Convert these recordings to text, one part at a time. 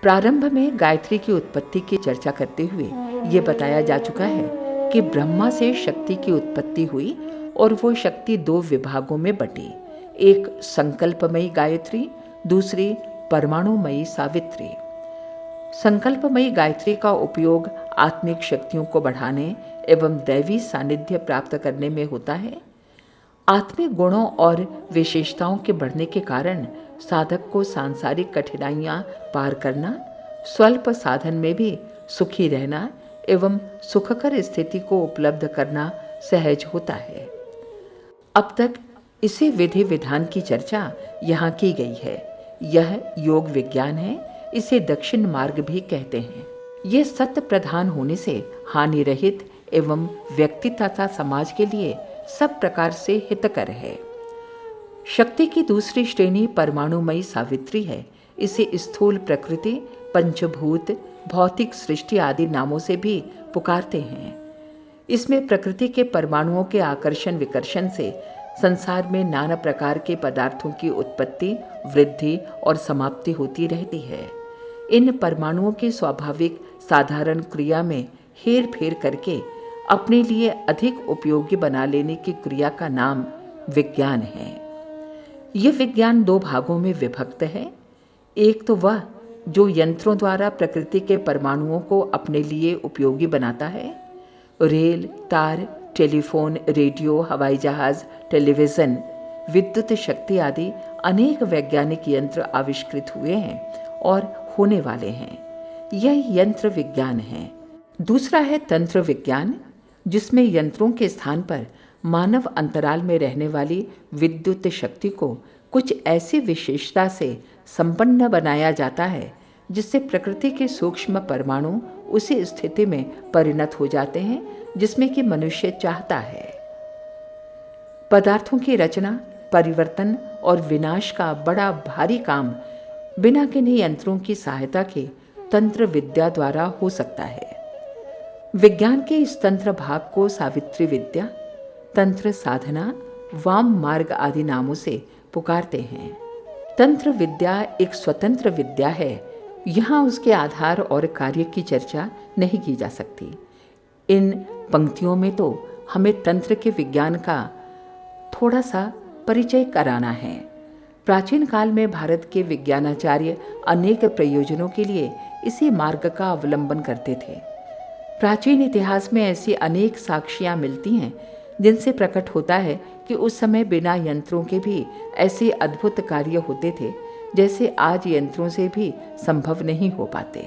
प्रारंभ में गायत्री की उत्पत्ति की चर्चा करते हुए ये बताया जा चुका है कि ब्रह्मा से शक्ति की उत्पत्ति हुई और वो शक्ति दो विभागों में बटी, एक संकल्पमयी गायत्री, दूसरी परमाणुमयी सावित्री। संकल्पमयी गायत्री का उपयोग आत्मिक शक्तियों को बढ़ाने एवं दैवी सानिध्य प्राप्त करने में होता है। आत्मिक गुणों और विशेषताओं के बढ़ने के कारण साधक को सांसारिक कठिनाइयां पार करना, स्वल्प साधन में भी सुखी रहना एवं सुखकर स्थिति को उपलब्ध करना सहज होता है। अब तक इसी विधि विधान की चर्चा यहाँ की गई है। यह योग विज्ञान है, इसे दक्षिण मार्ग भी कहते हैं। ये सत्य प्रधान होने से हानि रहित एवं व्यक्ति तथा समाज के लिए सब प्रकार से हितकर है। शक्ति की दूसरी श्रेणी परमाणुमयी सावित्री है। इसे स्थूल प्रकृति, पंचभूत, भौतिक सृष्टि आदि नामों से भी पुकारते हैं। इसमें प्रकृति के परमाणुओं के आकर्षण विकर्षण से संसार में नाना प्रकार के पदार्थों की उत्पत्ति, वृद्धि और समाप्ति होती रहती है। इन परमाणुओं की स्वाभाविक साधारण क्रिया में हेर फेर करके अपने लिए अधिक उपयोगी बना लेने की क्रिया का नाम विज्ञान है। यह विज्ञान दो भागों में विभक्त है। एक तो वह जो यंत्रों द्वारा प्रकृति के परमाणुओं को अपने लिए उपयोगी बनाता है। रेल, तार, टेलीफोन, रेडियो, हवाई जहाज, टेलीविज़न, विद्युत शक्ति आदि अनेक वैज्ञानिक यंत्र आविष्कृत हुए हैं और होने वाले हैं। यह यंत्र विज्ञान है। दूसरा है तंत्र विज्ञान, जिसमें यंत्रों के स्थान पर मानव अंतराल में रहने वाली विद्युत शक्ति को कुछ ऐसी विशेषता से संपन्न बनाया जाता है जिससे प्रकृति के सूक्ष्म परमाणु उसी स्थिति में परिणत हो जाते हैं जिसमें कि मनुष्य चाहता है। पदार्थों की रचना, परिवर्तन और विनाश का बड़ा भारी काम बिना किन्हीं यंत्रों की सहायता के तंत्र विद्या द्वारा हो सकता है। विज्ञान के इस तंत्र भाग को सावित्री विद्या, तंत्र साधना, वाम मार्ग आदि नामों से पुकारते हैं। तंत्र विद्या एक स्वतंत्र विद्या है। यहाँ उसके आधार और कार्य की चर्चा नहीं की जा सकती। इन पंक्तियों में तो हमें तंत्र के विज्ञान का थोड़ा सा परिचय कराना है। प्राचीन काल में भारत के विज्ञानाचार्य अनेक प्रयोजनों के लिए इसी मार्ग का अवलंबन करते थे। प्राचीन इतिहास में ऐसी अनेक साक्ष्यां मिलती हैं जिनसे प्रकट होता है कि उस समय बिना यंत्रों के भी ऐसे अद्भुत कार्य होते थे जैसे आज यंत्रों से भी संभव नहीं हो पाते।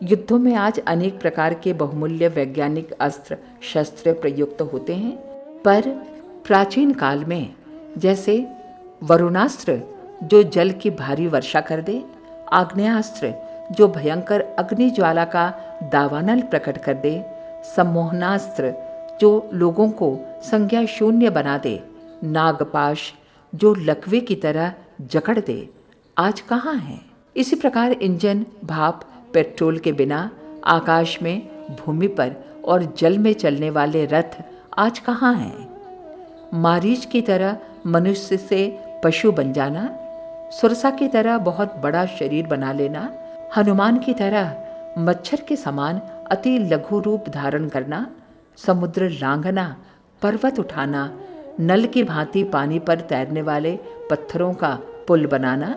युद्धों में आज अनेक प्रकार के बहुमूल्य वैज्ञानिक अस्त्र शस्त्र प्रयुक्त होते हैं, पर प्राचीन काल में जैसे वरुणास्त्र जो जल की भारी वर्षा कर दे, आग्नेयास्त्र जो भयंकर अग्नि ज्वाला का दावानल प्रकट कर दे, सम्मोहनास्त्र जो लोगों को संज्ञा शून्य बना दे, नागपाश जो लकवे की तरह जकड़ दे, आज कहाँ है। इसी प्रकार इंजन, भाप, पेट्रोल के बिना आकाश में, भूमि पर और जल में चलने वाले रथ आज कहाँ हैं। मारीच की तरह मनुष्य से पशु बन जाना, सुरसा की तरह बहुत बड़ा शरीर बना लेना, हनुमान की तरह मच्छर के समान अति लघु रूप धारण करना, समुद्र लांघना, पर्वत उठाना, नल की भांति पानी पर तैरने वाले पत्थरों का पुल बनाना,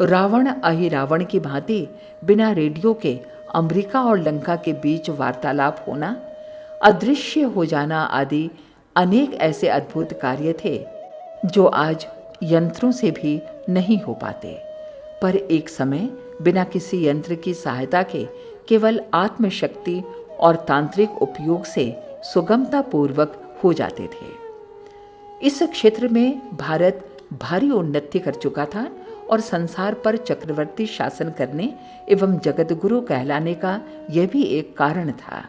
रावण अहिरावण की भांति बिना रेडियो के अमेरिका और लंका के बीच वार्तालाप होना, अदृश्य हो जाना आदि अनेक ऐसे अद्भुत कार्य थे जो आज यंत्रों से भी नहीं हो पाते, पर एक समय बिना किसी यंत्र की सहायता के केवल आत्मशक्ति और तांत्रिक उपयोग से सुगमता पूर्वक हो जाते थे। इस क्षेत्र में भारत भारी उन्नति कर चुका था और संसार पर चक्रवर्ती शासन करने एवं जगतगुरु कहलाने का यह भी एक कारण था।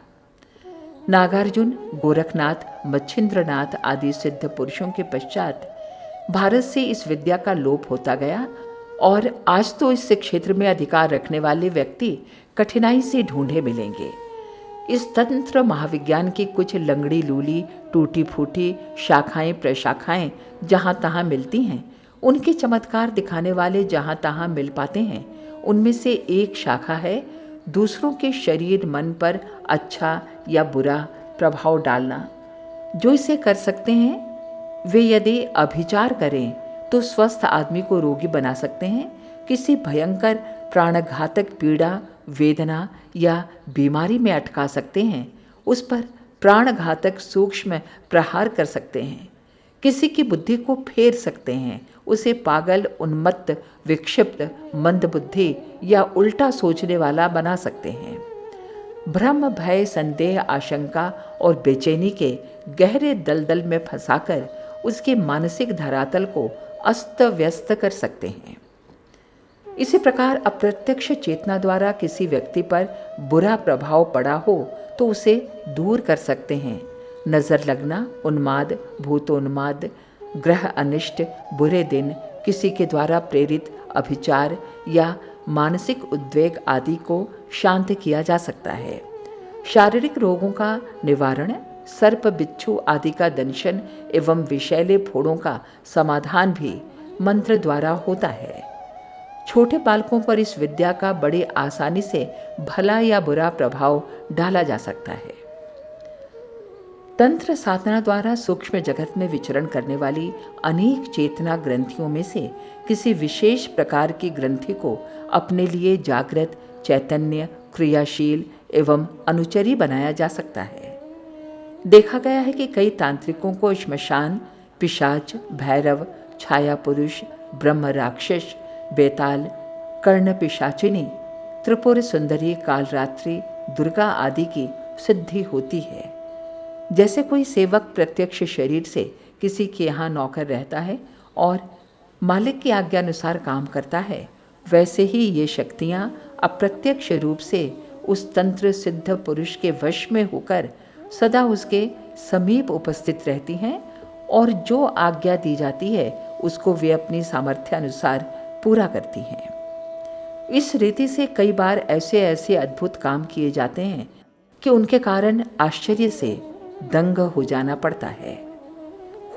नागार्जुन, गोरखनाथ, मच्छिंद्रनाथ आदि सिद्ध पुरुषों के पश्चात भारत से इस विद्या का लोप होता गया और आज तो इस क्षेत्र में अधिकार रखने वाले व्यक्ति कठिनाई से ढूंढे मिलेंगे। इस तंत्र महाविज्ञान की कुछ लंगड़ी लूली, टूटी फूटी शाखाएं प्रशाखाएं जहाँ तहाँ मिलती हैं, उनके चमत्कार दिखाने वाले जहाँ तहाँ मिल पाते हैं, उनमें से एक शाखा है दूसरों के शरीर मन पर अच्छा या बुरा प्रभाव डालना। जो इसे कर सकते हैं वे यदि अभिचार करें तो स्वस्थ आदमी को रोगी बना सकते हैं, किसी भयंकर प्राणघातक पीड़ा, वेदना या बीमारी में अटका सकते हैं, उस पर प्राणघातक सूक्ष्म प्रहार कर सकते हैं, किसी की बुद्धि को फेर सकते हैं, उसे पागल, उन्मत्त, विक्षिप्त, मंदबुद्धि या उल्टा सोचने वाला बना सकते हैं। भ्रम, भय, संदेह, आशंका और बेचैनी के गहरे दलदल में फंसाकर उसके मानसिक धरातल को अस्त व्यस्त कर सकते हैं। इसी प्रकार अप्रत्यक्ष चेतना द्वारा किसी व्यक्ति पर बुरा प्रभाव पड़ा हो तो उसे दूर कर सकते हैं। नज़र लगना, उन्माद, भूतोन्माद, ग्रह अनिष्ट, बुरे दिन, किसी के द्वारा प्रेरित अभिचार या मानसिक उद्वेग आदि को शांत किया जा सकता है। शारीरिक रोगों का निवारण, सर्प, बिच्छू आदि का दंशन एवं विषैले फोड़ों का समाधान भी मंत्र द्वारा होता है। छोटे बालकों पर इस विद्या का बड़ी आसानी से भला या बुरा प्रभाव डाला जा सकता है। तंत्र साधना द्वारा सूक्ष्म जगत में विचरण करने वाली अनेक चेतना ग्रंथियों में से किसी विशेष प्रकार की ग्रंथि को अपने लिए जागृत, चैतन्य, क्रियाशील एवं अनुचरी बनाया जा सकता है। देखा गया है कि कई तांत्रिकों को श्मशान, पिशाच, भैरव, छाया पुरुष, ब्रह्म राक्षस, बेताल, कर्ण पिशाचिनी, त्रिपुर सुंदरी, कालरात्रि, दुर्गा आदि की सिद्धि होती है। जैसे कोई सेवक प्रत्यक्ष शरीर से किसी के यहाँ नौकर रहता है और मालिक की आज्ञा अनुसार काम करता है, वैसे ही ये शक्तियाँ अप्रत्यक्ष रूप से उस तंत्र सिद्ध पुरुष के वश में होकर सदा उसके समीप उपस्थित रहती हैं और जो आज्ञा दी जाती है उसको वे अपनी सामर्थ्य अनुसार पूरा करती हैं। इस रीति से कई बार ऐसे ऐसे अद्भुत काम किए जाते हैं कि उनके कारण आश्चर्य से दंग हो जाना पड़ता है।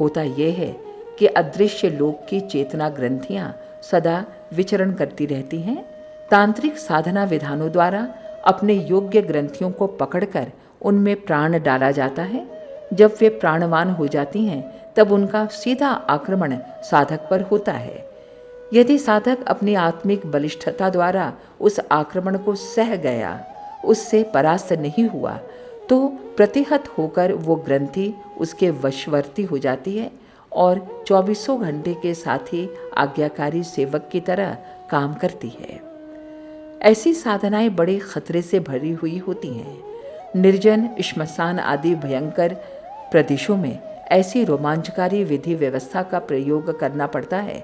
होता यह है कि अदृश्य लोक की चेतना ग्रंथियां सदा विचरण करती रहती हैं। तांत्रिक साधना विधानों द्वारा अपने योग्य ग्रंथियों को पकड़कर उनमें प्राण डाला जाता है। जब वे प्राणवान हो जाती हैं तब उनका सीधा आक्रमण साधक पर होता है। यदि साधक अपनी आत्मिक बलिष्ठता द्वारा उस आक्रमण को सह गया, उससे परास्त नहीं हुआ, तो प्रतिहत होकर वो ग्रंथि उसके वशवर्ती हो जाती है और 24 घंटे के साथ ही आज्ञाकारी सेवक की तरह काम करती है। ऐसी साधनाएं बड़े खतरे से भरी हुई होती हैं। निर्जन, श्मशान आदि भयंकर प्रदेशों में ऐसी रोमांचकारी विधि व्यवस्था का प्रयोग करना पड़ता है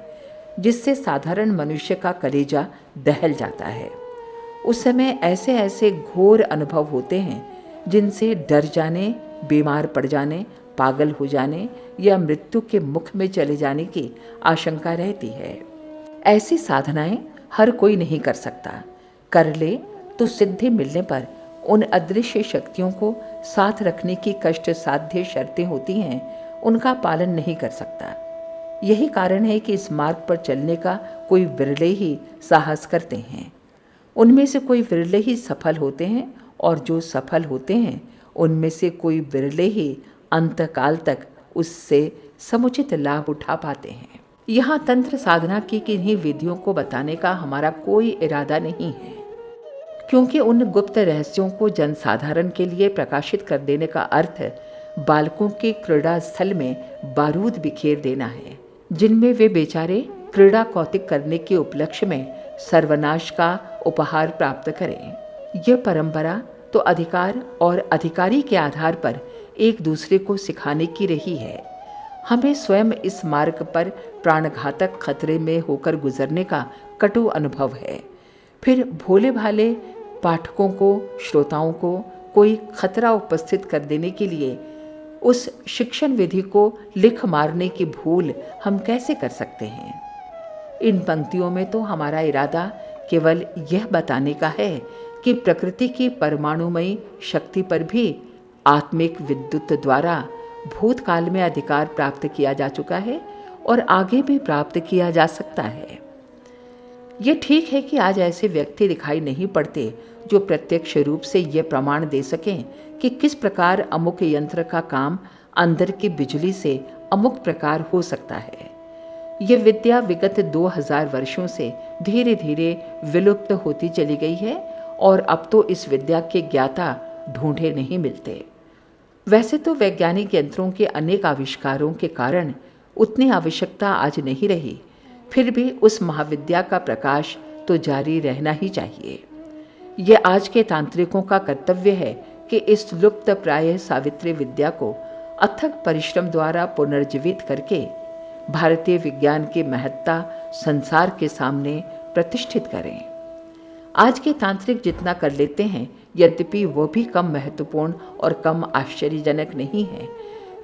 जिससे साधारण मनुष्य का कलेजा दहल जाता है। उस समय ऐसे ऐसे घोर अनुभव होते हैं जिनसे डर जाने, बीमार पड़ जाने, पागल हो जाने या मृत्यु के मुख में चले जाने की आशंका रहती है। ऐसी साधनाएं हर कोई नहीं कर सकता। कर ले तो सिद्धि मिलने पर उन अदृश्य शक्तियों को साथ रखने की कष्ट साध्य शर्तें होती हैं, उनका पालन नहीं कर सकता। यही कारण है कि इस मार्ग पर चलने का कोई विरले ही साहस करते हैं। उनमें से कोई विरले ही सफल होते हैं और जो सफल होते हैं उनमें से कोई विरले ही अंतकाल तक उससे समुचित लाभ उठा पाते हैं। यहाँ तंत्र साधना की किन्हीं विधियों को बताने का हमारा कोई इरादा नहीं है, क्योंकि उन गुप्त रहस्यों को जनसाधारण के लिए प्रकाशित कर देने का अर्थ बालकों के क्रीड़ा स्थल में बारूद बिखेर देना है, जिनमें वे बेचारे क्रीड़ा कौतिक करने के उपलक्ष्य में सर्वनाश का उपहार प्राप्त करें। यह परंपरा तो अधिकार और अधिकारी के आधार पर एक दूसरे को सिखाने की रही है। हमें स्वयं इस मार्ग पर प्राणघातक खतरे में होकर गुजरने का कटु अनुभव है। फिर भोले भाले पाठकों को, श्रोताओं को कोई खतरा उपस्थित कर देने के लिए उस शिक्षण विधि को लिख मारने की भूल हम कैसे कर सकते हैं। इन पंक्तियों में तो हमारा इरादा केवल यह बताने का है कि प्रकृति की परमाणुमयी शक्ति पर भी आत्मिक विद्युत द्वारा भूतकाल में अधिकार प्राप्त किया जा चुका है और आगे भी प्राप्त किया जा सकता है। ये ठीक है कि आज ऐसे व्यक्ति दिखाई नहीं पड़ते जो प्रत्यक्ष रूप से ये प्रमाण दे सकें कि किस प्रकार अमुक यंत्र का काम अंदर की बिजली से अमुक प्रकार हो सकता है। ये विद्या विगत 2000 वर्षों से धीरे धीरे विलुप्त होती चली गई है और अब तो इस विद्या के ज्ञाता ढूंढे नहीं मिलते। वैसे तो वैज्ञानिक यंत्रों के अनेक आविष्कारों के कारण उतनी आवश्यकता आज नहीं रही, फिर भी उस महाविद्या का प्रकाश तो जारी रहना ही चाहिए। ये आज के तांत्रिकों का कर्तव्य है कि इस लुप्त प्राय सावित्री विद्या को अथक परिश्रम द्वारा पुनर्जीवित करके भारतीय विज्ञान की महत्ता संसार के सामने प्रतिष्ठित करें। आज के तांत्रिक जितना कर लेते हैं, यद्यपि वो भी कम महत्वपूर्ण और कम आश्चर्यजनक नहीं है,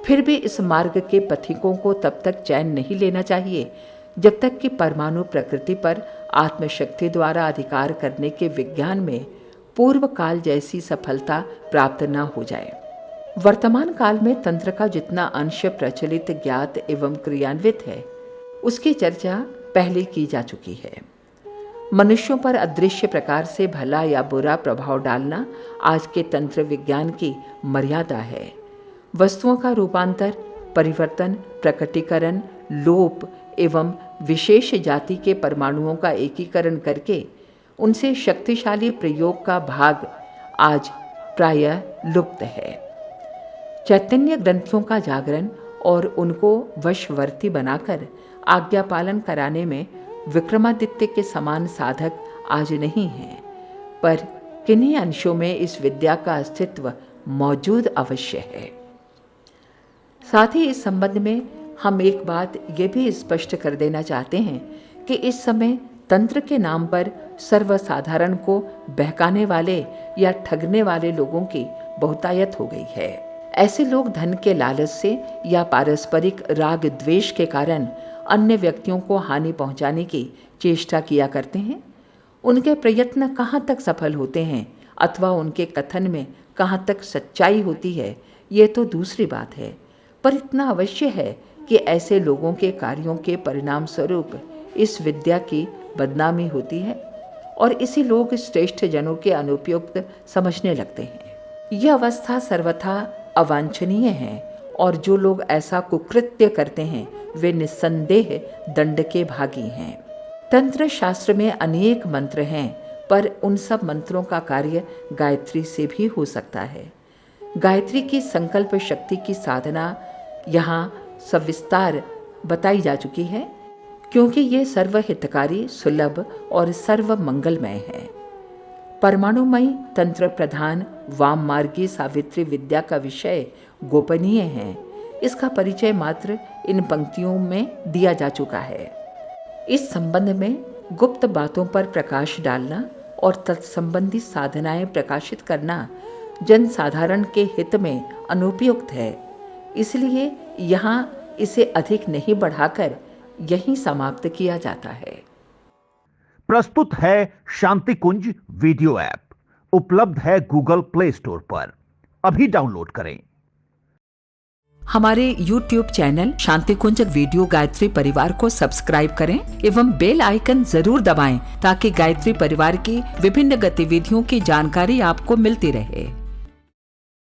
फिर भी इस मार्ग के पथिकों को तब तक चैन नहीं लेना चाहिए जब तक कि परमाणु प्रकृति पर आत्मशक्ति द्वारा अधिकार करने के विज्ञान में पूर्व काल जैसी सफलता प्राप्त न हो जाए। वर्तमान काल में तंत्र का जितना अंश प्रचलित, ज्ञात एवं क्रियान्वित है, उसकी चर्चा पहले की जा चुकी है। मनुष्यों पर अदृश्य प्रकार से भला या बुरा प्रभाव डालना आज के तंत्र विज्ञान की मर्यादा है। वस्तुओं का रूपांतर, परिवर्तन, प्रकटीकरण, लोप एवं विशेष जाति के परमाणुओं का एकीकरण करके उनसे शक्तिशाली प्रयोग का भाग आज प्रायः लुप्त है। चैतन्य ग्रंथियों का जागरण और उनको वशवर्ती बनाकर आज्ञा पालन कराने में विक्रमादित्य के समान साधक आज नहीं हैं, पर किन्हीं अंशों में इस विद्या का अस्तित्व मौजूद अवश्य है। साथ ही इस संबंध में हम एक बात ये भी स्पष्ट कर देना चाहते हैं कि इस समय तंत्र के नाम पर सर्वसाधारण को बहकाने वाले या ठगने वाले लोगों की बहुतायत हो गई है। ऐसे लोग धन के लालच से या पारस्परिक राग द्वेष के कारण अन्य व्यक्तियों को हानि पहुंचाने की चेष्टा किया करते हैं। उनके प्रयत्न कहाँ तक सफल होते हैं अथवा उनके कथन में कहाँ तक सच्चाई होती है, ये तो दूसरी बात है, पर इतना अवश्य है कि ऐसे लोगों के कार्यों के परिणाम स्वरूप इस विद्या की बदनामी होती है और इसी लोग श्रेष्ठ जनों के अनुपयुक्त समझने लगते हैं। यह अवस्था सर्वथा अवांछनीय है और जो लोग ऐसा कुकृत्य करते हैं वे निस्संदेह दंड के भागी हैं। तंत्र शास्त्र में अनेक मंत्र हैं, पर उन सब मंत्रों का कार्य गायत्री से भी हो सकता है। गायत्री की संकल्प शक्ति की साधना यहाँ सविस्तार बताई जा चुकी है, क्योंकि ये सर्वहितकारी, सुलभ और सर्व मंगलमय है। परमाणुमयी तंत्र प्रधान वाम मार्गी सावित्री विद्या का विषय गोपनीय है। इसका परिचय मात्र इन पंक्तियों में दिया जा चुका है। इस संबंध में गुप्त बातों पर प्रकाश डालना और तत्संबंधी साधनाएं प्रकाशित करना जनसाधारण के हित में अनुपयुक्त है। इसलिए यहाँ इसे अधिक नहीं बढ़ाकर यहीं समाप्त किया जाता है। प्रस्तुत है शांति कुंज वीडियो ऐप, उपलब्ध है गूगल प्ले स्टोर पर। अभी डाउनलोड करें। हमारे YouTube चैनल शांति कुंज वीडियो गायत्री परिवार को सब्सक्राइब करें एवं बेल आइकन जरूर दबाएं ताकि गायत्री परिवार की विभिन्न गतिविधियों की जानकारी आपको मिलती रहे।